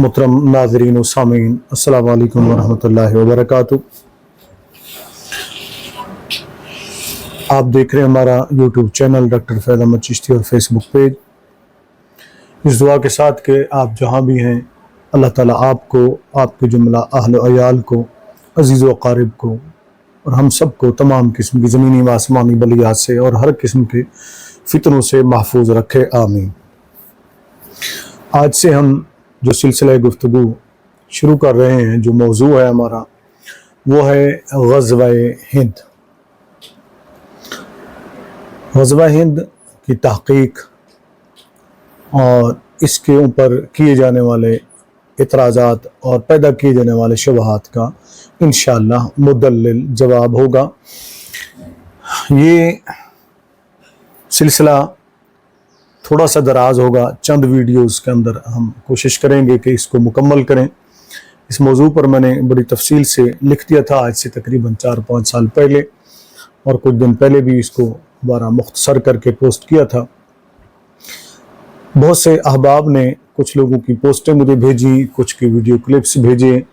मोहतरम नाज़रीन व सामीन, अस्सलामु अलैकुम वरहमतुल्लाहि वबरकातुहू। आप देख रहे हैं हमारा यूट्यूब चैनल डॉक्टर फैज़ अहमद चिश्ती और फेसबुक पेज। इस दुआ के साथ कि आप जहाँ भी हैं, अल्लाह ताला आपको, आपके जुमला अहल व अयाल को, अजीज़ व अक़ारिब को और हम सब को तमाम किस्म की ज़मीनी व आसमानी बलियात से और हर किस्म के फितनों से महफूज रखे, आमीन। आज से हम जो सिलसिला गुफ्तगू शुरू कर रहे हैं, जो मौजू है हमारा, वो है ग़ज़वा-ए हिंद। ग़ज़वा हिंद की तहक़ीक़ और इसके ऊपर किए जाने वाले इतराज़ात और पैदा किए जाने वाले शुबहात का इंशाअल्लाह मुदल्लिल जवाब होगा। ये सिलसिला थोड़ा सा दराज होगा, चंद वीडियोस के अंदर हम कोशिश करेंगे कि इसको मुकम्मल करें। इस मौजू पर मैंने बड़ी तफसील से लिख दिया था आज से तकरीबन 4-5 साल पहले, और कुछ दिन पहले भी इसको दोबारा मुख्तसर करके पोस्ट किया था। बहुत से अहबाब ने कुछ लोगों की पोस्टें मुझे भेजी, कुछ की वीडियो क्लिप्स भेजे,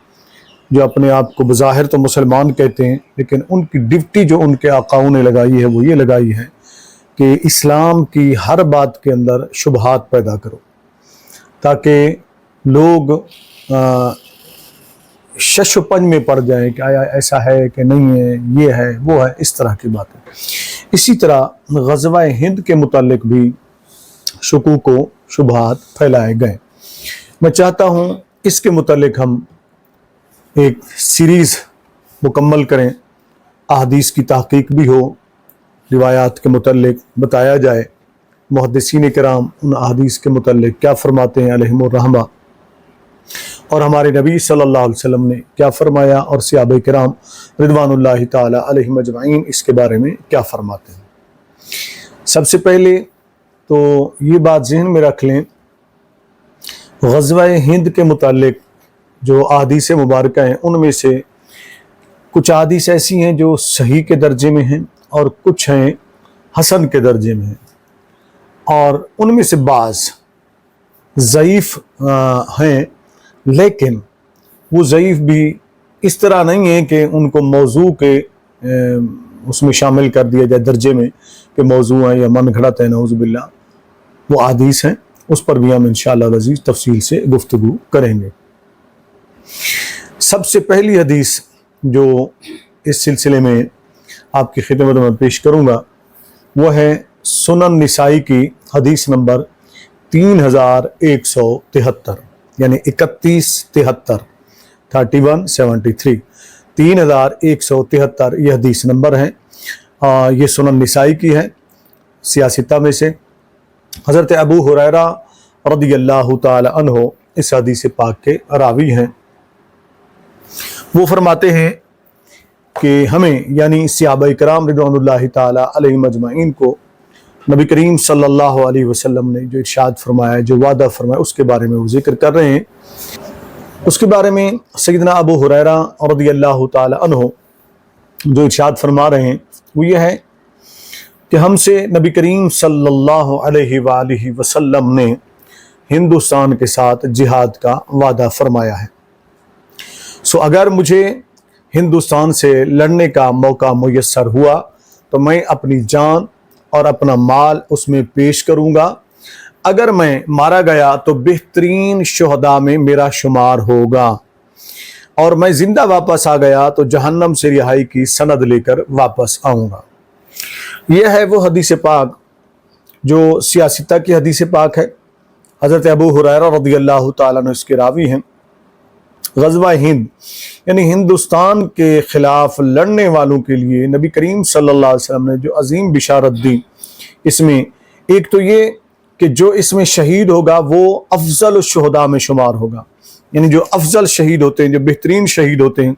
जो अपने आप को बज़ाहिर तो मुसलमान कहते हैं, लेकिन उनकी ड्यूटी जो उनके आकाओं ने लगाई है वो ये लगाई है कि इस्लाम की हर बात के अंदर शुबहात पैदा करो, ताकि लोग शश-पंज में पड़ जाएं कि आया ऐसा है कि नहीं है, ये है वो है, इस तरह की बातें। इसी तरह ग़ज़वा हिंद के मुतालिक भी शुकूक व शुबहात फैलाए गए। मैं चाहता हूँ इसके मुतालिक हम एक सीरीज़ मुकम्मल करें, अहादीस की तहक़ीक़ भी हो, रिवायात के मुतालिक बताया जाए, मुहद्दिसीन किराम उन अहादीस के मुतालिक क्या फ़रमाते हैं अलैहिमुर रहमा, और हमारे नबी सल्लल्लाहु अलैहि वसल्लम ने क्या फ़रमाया, और सहाबा किराम रिदवानुल्लाहि ताला अलैहिम अजमईन इसके बारे में क्या फ़रमाते हैं। सबसे पहले तो ये बात ज़हन में रख लें, ग़ज़वा हिंद के मुतालिक जो अहादीस मुबारक हैं, उनमें से कुछ अहादीस ऐसी हैं जो सही के दर्जे में हैं और कुछ हैं हसन के दर्जे में हैं, और उनमें से बाज़ ज़ईफ़ हैं, लेकिन वो ज़ईफ़ भी इस तरह नहीं है कि उनको मौजू के उसमें शामिल कर दिया जाए दर्जे में कि मौजू हैं या मन घड़त है, नऊज़ुबिल्लाह। वो हदीस हैं, उस पर भी हम इंशाअल्लाह अज़ीज़ तफसील से गुफ्तगू करेंगे। सबसे पहली हदीस जो इस सिलसिले में आपकी खिदमत में पेश करूँगा वो है सुनन निसाई की हदीस नंबर 3173, यानी 3173, 3173, 3173 ये हदीस नंबर है। ये सुनन निसाई की है, सियासिता में से। हज़रत अबू हुरैरा रज़ियल्लाहु ताला अन्हु इस हदीस पाक के रावी हैं। वो फरमाते हैं कि हमें, यानी सहाबा किराम रिज़वानुल्लाहि ताला अलैहिम अजमईन को नबी करीम सल्लल्लाहु अलैहि वसल्लम ने जो इरशाद फरमाया, जो वादा फरमाया, उसके बारे में वो जिक्र कर रहे हैं। उसके बारे में सय्यदना अबू हुरैरा रज़ियल्लाहु ताला अन्हु जो इरशाद फरमा रहे हैं वो ये है कि हमसे नबी करीम सल्लल्लाहु अलैहि वसल्लम ने हिंदुस्तान के साथ जिहाद का वादा फरमाया है। सो अगर मुझे हिंदुस्तान से लड़ने का मौका मुयस्सर हुआ तो मैं अपनी जान और अपना माल उसमें पेश करूँगा। अगर मैं मारा गया तो बेहतरीन शुहदा में मेरा शुमार होगा, और मैं ज़िंदा वापस आ गया तो जहन्नम से रिहाई की सनद लेकर वापस आऊँगा। यह है वो हदीस पाक जो सियासिता की हदीस पाक है। हज़रत अबू हुरैरा रज़ियल्लाहु ताला अन्हु इसके रावी हैं। ग़ज़वा हिंद यानी हिंदुस्तान के ख़िलाफ़ लड़ने वालों के लिए नबी करीम सल्लल्लाहु अलैहि वसल्लम ने जो अजीम बिशारत दी, इसमें एक तो ये कि जो इसमें शहीद होगा वो अफजल शुहदा में शुमार होगा, यानी जो अफजल शहीद होते हैं, जो बेहतरीन शहीद होते हैं,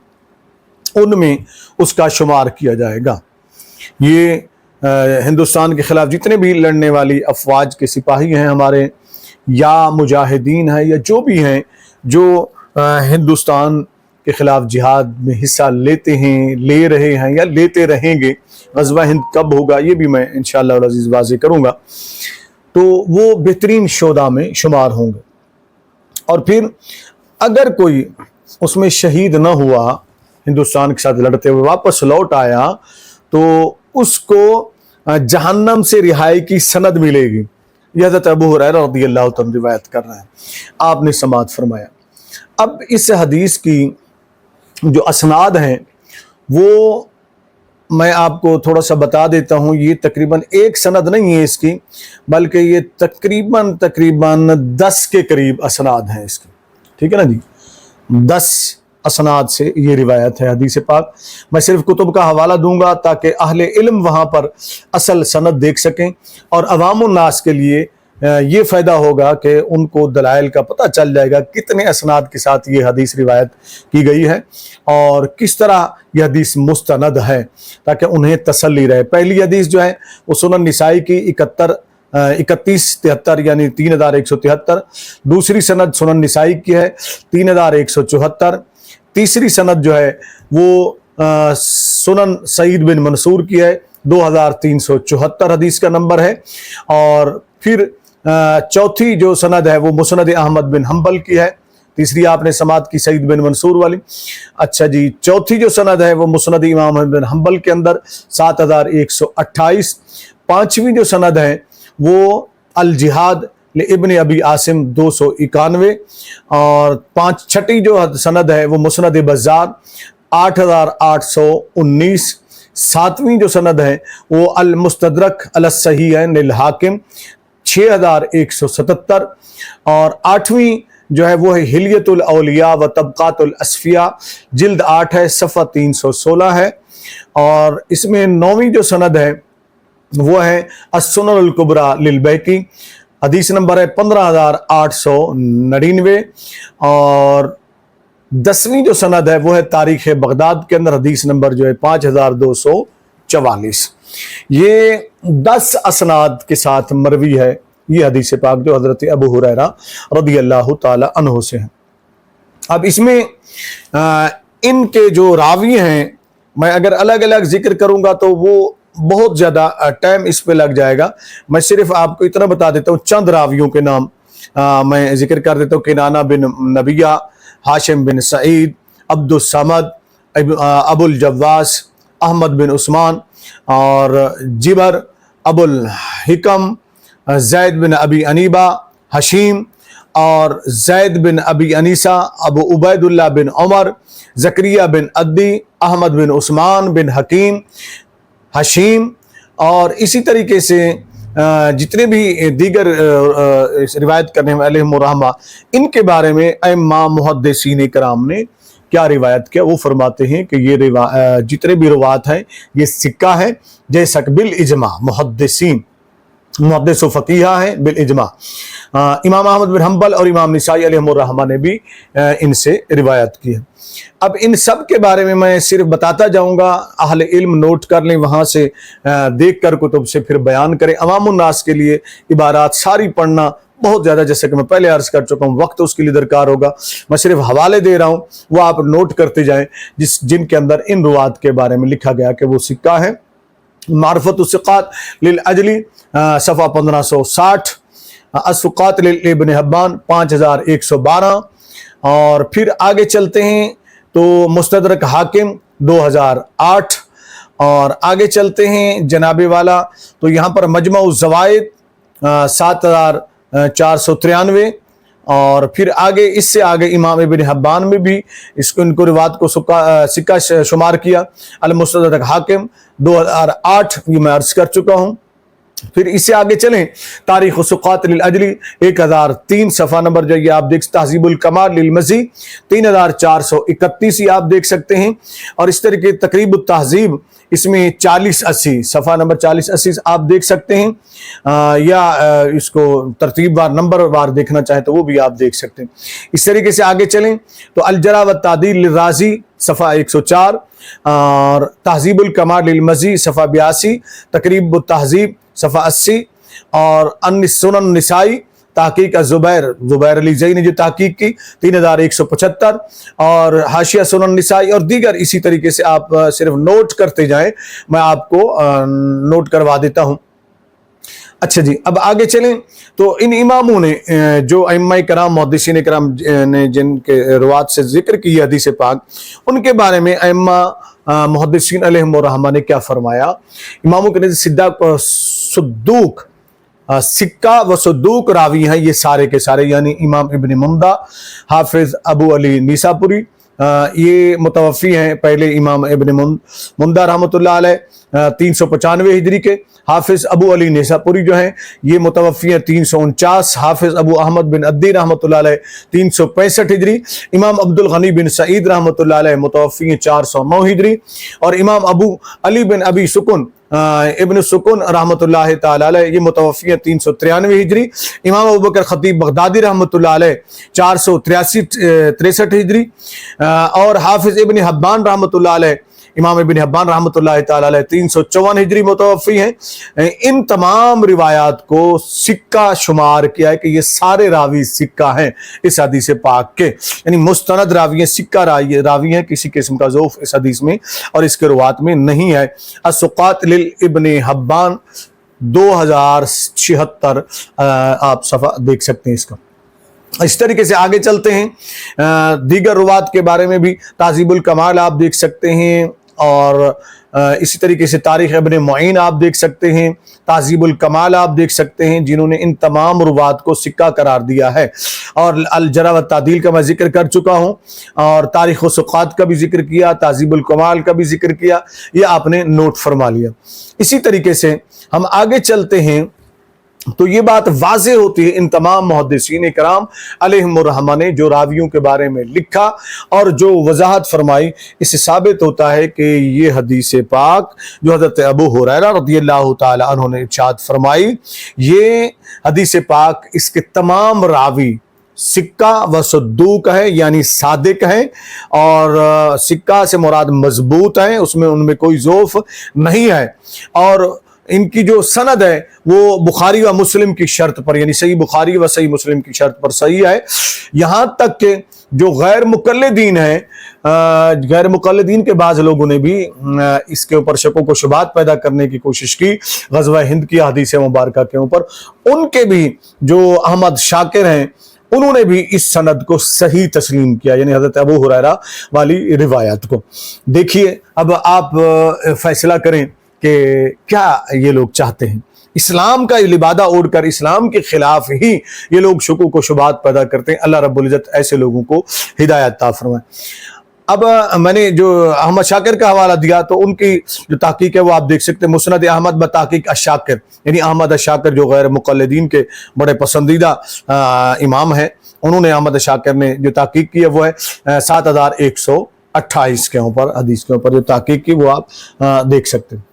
उनमें उसका शुमार किया जाएगा। ये हिंदुस्तान के ख़िलाफ़ जितने भी लड़ने वाली अफवाज के सिपाही हैं हमारे, या मुजाहिदीन हैं, या जो भी हैं जो हिंदुस्तान के ख़िलाफ़ जिहाद में हिस्सा लेते हैं, ले रहे हैं या लेते रहेंगे, ग़ज़वा हिंद कब होगा ये भी मैं इंशाअल्लाह अज़ीज़ वाज़े करूँगा, तो वो बेहतरीन शुहदा में शुमार होंगे। और फिर अगर कोई उसमें शहीद न हुआ, हिंदुस्तान के साथ लड़ते हुए वापस लौट आया, तो उसको जहन्नम से रिहाई की सनद मिलेगी। यह हज़रत अबू हुरैरा रज़ियल्लाहु अन्हु रिवायत कर रहे हैं। आपने समाअत फरमाया। अब इस हदीस की जो असनाद हैं वो मैं आपको थोड़ा सा बता देता हूँ। ये तकरीबन एक सनद नहीं है इसकी, बल्कि ये तकरीबन 10 के करीब असनाद हैं इसकी। ठीक है ना जी, 10 असनाद से ये रिवायत है हदीस पाक। मैं सिर्फ कुतुब का हवाला दूंगा ताकि अहले इल्म वहाँ पर असल सनद देख सकें, और अवामुन नास के लिए ये फ़ायदा होगा कि उनको दलाइल का पता चल जाएगा कितने असनाद के साथ ये हदीस रिवायत की गई है और किस तरह यह हदीस मुस्तनद है, ताकि उन्हें तसल्ली रहे। पहली हदीस जो है वो सुनन निसाई की 3173 यानी 3173। दूसरी सनद सुनन निसाई की है 3174। तीसरी सनद जो है वो सुनन सईद बिन मंसूर की है 2374 हदीस का नंबर है। और फिर चौथी जो सनद है वो मुस्नद अहमद बिन हम्बल की है। तीसरी आपने समात की सईद बिन मंसूर वाली। अच्छा जी, चौथी जो सनद है वो मुस्नद इमाम अहमद बिन हम्बल के अंदर 7128। पांचवी जो सनद है वो अल जिहाद इब्न अबी आसिम 291। और छठी जो सनद है वो मुस्नद बज़ार 8819। सातवीं जो सनद है वो अल मुस्तदरक अल सहीहैन लिल हाकिम 6177। और आठवीं जो है वो है हिलियतुल औलिया व तबकातुल अस्फिया जिल्द 8 है, सफ़ा 316 है। और इसमें नौवीं जो सनद है वो है अस्सुननुल कुबरा लिल बैकी, हदीस नंबर है 15899। और 10वीं जो सनद है वो है तारीख बगदाद के अंदर, हदीस नंबर जो है 5244। ये 10 असनाद के साथ मरवी है ये हदीस पाक जो हज़रत अबू हुरैरा रज़ियल्लाहु ताला अन्हु से है। अब इसमें इनके जो रावी हैं, मैं अगर अलग अलग जिक्र करूंगा तो वो बहुत ज़्यादा टाइम इस पे लग जाएगा। मैं सिर्फ आपको इतना बता देता हूँ, चंद रावियों के नाम मैं जिक्र कर देता हूँ। किनाना बिन नबिया, हाशिम बिन सईद, अब्दुस समद, अबुल जव्वास, अहमद बिन उस्मान और जिबर, अबुल हिकम, ज़ैद बिन अबी अनीबा, हशीम और ज़ैद बिन अबी अनीसा, अबू उबैदुल्लाह बिन उमर, ज़करिया बिन अद्दी, अहमद बिन उस्मान बिन हकीम, हशीम। और इसी तरीके से जितने भी दीगर रिवायत करने वाले रहमा, इनके बारे में अइम्मा मुहद्दिसीन कराम ने क्या रिवायत किया वो फरमाते हैं कि ये जितने भी रवात हैं ये सिक्का है जैसा बिल इजमा मुहद्दिसीन मुहद्दिस व फ़क़ीहा हैं बिल इजमा। इमाम अहमद बिन हम्बल और इमाम निसाई अलैहिर्रहमा ने भी इनसे रिवायत की है। अब इन सब के बारे में मैं सिर्फ बताता जाऊंगा, अहले इल्म नोट कर लें, वहाँ से देख कर कुतुब से फिर बयान करें। अवामुन नास के लिए इबारात सारी पढ़ना बहुत ज़्यादा, जैसे कि मैं पहले अर्ज़ कर चुका हूँ, वक्त उसके लिए दरकार होगा। मैं सिर्फ हवाले दे रहा हूँ, वो आप नोट करते जाएँ जिनके अंदर इन रुवात के बारे में लिखा गया कि वो सिक्का है। मारफतुस सिक़ात लिल अजली सफ़ा 1560, अस्सुक़ात लिल इब्न हिब्बान 5112। और फिर आगे चलते हैं तो मुस्तदरक हाकिम 2008। और आगे चलते हैं जनाबे वाला, तो यहाँ पर मजमउज़ ज़वाइद 7493। और फिर आगे इससे आगे इमाम इब्न हिब्बान में भी इनको रिवात को सिक्का शुमार किया। अल मुस्तदरक हाकिम 2008 ये मैं अर्ज कर चुका हूँ। फिर इससे आगे चलें, तारीख़ सुक़ात लिल अजली 1003 सफ़ा नंबर जो ये आप देख, तहज़ीबुल कमाल लिल मज़ी 3431 आप देख सकते हैं। और इस तरह के तक़रीबुत तहज़ीब इसमें 4080 सफ़ा नंबर 4080 आप देख सकते हैं। या इसको तरतीब वार नंबर वार देखना चाहें तो वो भी आप देख सकते हैं। इस तरीके से आगे चलें तो अल जरा व तादील लिल राज़ी सफ़ा 104 और तहज़ीबुल कमाल लिल मज़ी सफ़ा 82, तक़रीबुत तहज़ीब सफ़ा 80 और सुनन निसाई तहकीक ज़ुबैर अली ज़ई ने जो तहकीक की 3175 और हाशिया सुनन निसाई और दीगर इसी तरीके से आप सिर्फ नोट करते जाएं, मैं आपको नोट करवा देता हूं। अच्छा जी, अब आगे चलें तो इन इमामों ने जो अइम्मा कराम मुहद्दिसीन कराम ने जिनके रुवात से जिक्र की हदीस पाक, उनके बारे में अइम्मा मुहद्दिसीन अलैहिमुर रहमा ने क्या फरमाया। इमामों के सुद्दूक सिक्का व सद्दूक रावी हैं ये सारे के सारे, यानी इमाम इब्न मुंदा, हाफिज अबू अली नीसापुरी, ये मुतवफ़ी हैं पहले इमाम इब्न मुंदा रहमतुल्लाह अलैह 395 हिजरी के। हाफिज अबू अली नीसापुरी जो हैं ये मुतवफ़ी हैं 349। हाफिज अबू अहमद बिन अद्दी रहमतुल्लाह अलैह 365 हिजरी। इमाम अब्दुल गनी बिन सईद रहमतुल्लाह अलैह मुतवफ़ी हैं 409 हिजरी। और इमाम अबू अली बिन अबी सुकुन इब्न सुकुन रहमतुल्लाह ताला अलैह ये मुतवफ़ी 393 हिजरी। इमाम अबू बकर खतीब बगदादी रहमतुल्लाह अलैह 483 हिजरी। और हाफिज इब्न हब्बान रहमतुल्लाह अलैह, इमाम इब्न हब्बान रहमतुल्लाह ताला अलैह 354 हिजरी मुतवफ़ी हैं। इन तमाम रिवायात को सिक्का शुमार किया है कि ये सारे रावी सिक्का हैं इस हदीस पाक के, यानी मुस्तनद रावी हैं, सिक्का रावी हैं, किसी किस्म का ज़ौफ़ इस हदीस में और इसके रुवात में नहीं है। असुक़ात लिल इब्न हब्बान 2076 आप सफ़ा देख सकते हैं इसका। इस तरीके से आगे चलते हैं। दीगर रुवात के बारे में भी ताज़ीबुल कमाल आप देख सकते हैं और इसी तरीके से तारीख़ इब्न मुईन आप देख सकते हैं, ताज़ीबुल कमाल आप देख सकते हैं, जिन्होंने इन तमाम रुवात को सिक्का करार दिया है। और अल जरा व तादील का मैं जिक्र कर चुका हूँ और तारीख़ व सुक़ात का भी जिक्र किया, ताज़ीबुल कमाल का भी जिक्र किया, ये आपने नोट फरमा लिया। इसी तरीके से हम आगे चलते हैं तो ये बात वाज़े होती है इन तमाम मुहद्दिसीन कराम अलैहिमुर रहमा ने जो रावियों के बारे में लिखा और जो वजाहत फरमाई, इससे साबित होता है कि ये हदीस पाक जो हज़रत अबू हुरैरा रज़ियल्लाहु ताला अन्हु ने इरशाद फरमाई, ये हदीस पाक इसके तमाम रावी सिक्का व सद्दूक है, यानी सादिक है। और सिक्का से मुराद मजबूत है, उसमें उनमें कोई ज़ौफ़ नहीं है। और इनकी जो सनद है वो बुखारी व मुस्लिम की शर्त पर, यानी सही बुखारी व सही मुस्लिम की शर्त पर सही है। यहाँ तक कि जो गैर मुक़ल्लिदीन है, गैर मुक़ल्लिदीन के बाज़ लोगों ने भी इसके ऊपर शकों को शुबात पैदा करने की कोशिश की ग़ज़वा हिंद की हदीस मुबारका के ऊपर। उनके भी जो अहमद शाकिर हैं उन्होंने भी इस सनद को सही तस्लीम किया, यानी हज़रत अबू हुरैरा वाली रिवायत को। देखिए अब आप फैसला करें कि क्या ये लोग चाहते हैं। इस्लाम का लिबादा ओढ़कर इस्लाम के खिलाफ ही ये लोग शुकूक को शुबात पैदा करते हैं। अल्लाह रब्बुल इज़्ज़त ऐसे लोगों को हिदायत अता फरमाए। अब मैंने जो अहमद शाकिर का हवाला दिया तो उनकी जो तहकीक है वो आप देख सकते हैं, मुस्नद अहमद ब तहकीक अशाकिर, यानी अहमद शाकिर जो गैर मुक़ल्लिदीन के बड़े पसंदीदा इमाम हैं, उन्होंने अहमद शाकिर ने जो तहकीक की है वो है 7128 के ऊपर हदीस के ऊपर जो तहकीक की वो आप देख सकते हैं।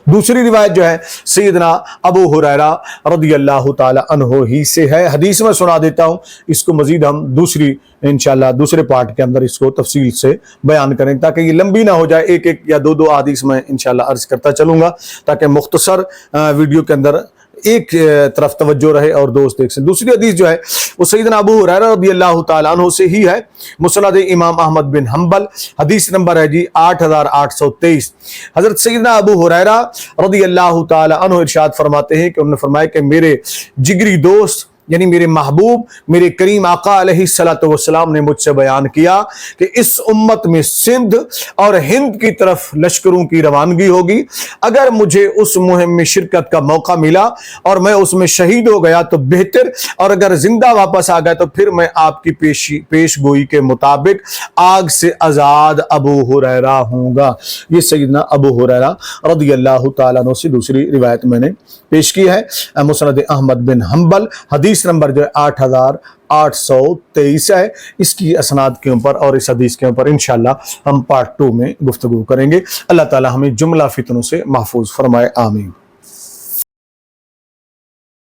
दूसरी रिवायत जो है सैयदना अबू हुरैरा रज़ियल्लाहु ताला अन्हु ही से है। हदीस में सुना देता हूँ, इसको मजीद हम दूसरी इंशाल्लाह दूसरे पार्ट के अंदर इसको तफसील से बयान करें ताकि ये लंबी ना हो जाए। एक एक या दो दो हदीस में इंशाल्लाह अर्ज करता चलूँगा ताकि मुख्तसर वीडियो के अंदर एक तरफ तवज्जो रहे और दोस्त देख सकें। दूसरी हदीस जो है वो सैयदना अबू हुरैरा रज़ियल्लाहु ताला अन्हु से ही है, मुस्नद इमाम अहमद बिन हंबल, हदीस नंबर है जी 8823। हजरत सैयदना अबू हुरैरा रज़ियल्लाहु ताला अन्हु इरशाद फरमाते हैं कि उन्होंने फरमाया कि मेरे जिगरी दोस्त यानी मेरे महबूब मेरे करीम आका अलैहिस्सलातु वस्सलाम ने मुझसे बयान किया कि इस उम्मत में सिंध और हिंद की तरफ लश्करों की रवानगी होगी। अगर मुझे उस मुहिम में शिरकत का मौका मिला और मैं उसमें शहीद हो गया तो बेहतर, और अगर जिंदा वापस आ गया तो फिर मैं आपकी पेशगोई के मुताबिक आग से आज़ाद अबू हुरैरा हूँगा। ये सैयदना अबू हुरैरा रज़ियल्लाहु ताला अन्हु से दूसरी रिवायत मैंने पेश की है, मुस्नद अहमद बिन हंबल, हदीस नंबर जो है 8823 है। इसकी असनाद के ऊपर और इस हदीस के ऊपर इंशाल्लाह हम पार्ट 2 में गुफ्तगू करेंगे। अल्लाह ताला हमें जुमला फितनों से महफूज फरमाए, आमीन।